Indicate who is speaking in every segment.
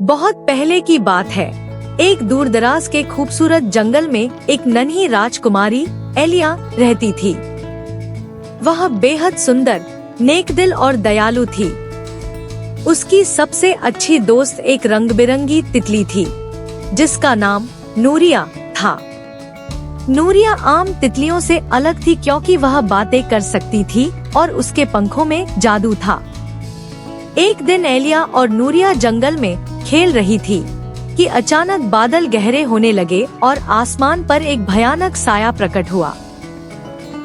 Speaker 1: बहुत पहले की बात है। एक दूरदराज के खूबसूरत जंगल में एक नन्ही राजकुमारी एलिया रहती थी। वह बेहद सुंदर, नेकदिल और दयालु थी। उसकी सबसे अच्छी दोस्त एक रंग-बिरंगी तितली थी, जिसका नाम नूरिया था। नूरिया आम तितलियों से अलग थी क्योंकि वह बातें कर सकती थी और उसके पंखों में जादू था। एक दिन एलिया और नूरिया जंगल में खेल रही थी कि अचानक बादल गहरे होने लगे और आसमान पर एक भयानक साया प्रकट हुआ।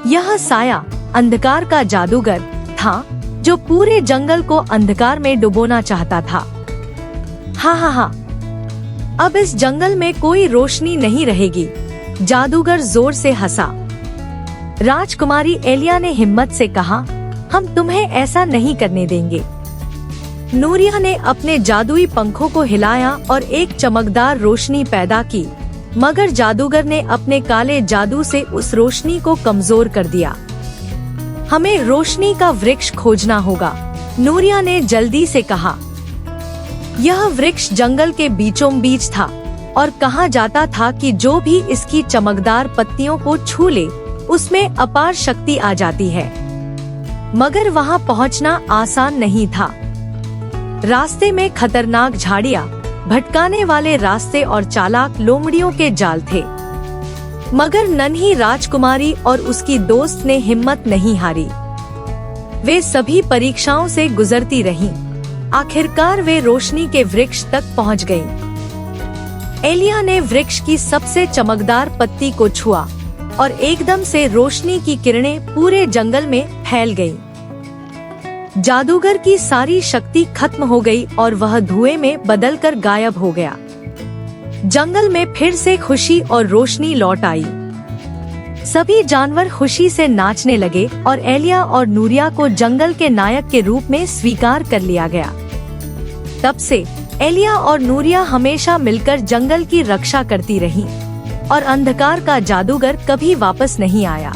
Speaker 1: यह साया अंधकार का जादूगर था, जो पूरे जंगल को अंधकार में डुबोना चाहता था। हाँ, अब इस जंगल में कोई रोशनी नहीं रहेगी, जादूगर जोर से हंसा। राजकुमारी एलिया ने हिम्मत से कहा, हम तुम्हें ऐसा नहीं करने देंगे। नूरिया ने अपने जादुई पंखों को हिलाया और एक चमकदार रोशनी पैदा की, मगर जादूगर ने अपने काले जादू से उस रोशनी को कमजोर कर दिया। हमें रोशनी का वृक्ष खोजना होगा, नूरिया ने जल्दी से कहा। यह वृक्ष जंगल के बीचों बीच था और कहा जाता था कि जो भी इसकी चमकदार पत्तियों को छू ले, उसमें अपार शक्ति आ जाती है। मगर वहां पहुंचना आसान नहीं था। रास्ते में खतरनाक झाड़ियां, भटकाने वाले रास्ते और चालाक लोमड़ियों के जाल थे। मगर नन्ही राजकुमारी और उसकी दोस्त ने हिम्मत नहीं हारी। वे सभी परीक्षाओं से गुजरती रहीं। आखिरकार वे रोशनी के वृक्ष तक पहुंच गईं। एलिया ने वृक्ष की सबसे चमकदार पत्ती को छुआ और एकदम से रोशनी की किरणें पूरे जंगल में फैल गईं। जादूगर की सारी शक्ति खत्म हो गई और वह धुएं में बदलकर गायब हो गया। जंगल में फिर से खुशी और रोशनी लौट आई। सभी जानवर खुशी से नाचने लगे और एलिया और नूरिया को जंगल के नायक के रूप में स्वीकार कर लिया गया। तब से एलिया और नूरिया हमेशा मिलकर जंगल की रक्षा करती रहीं और अंधकार का जादूगर कभी वापस नहीं आया।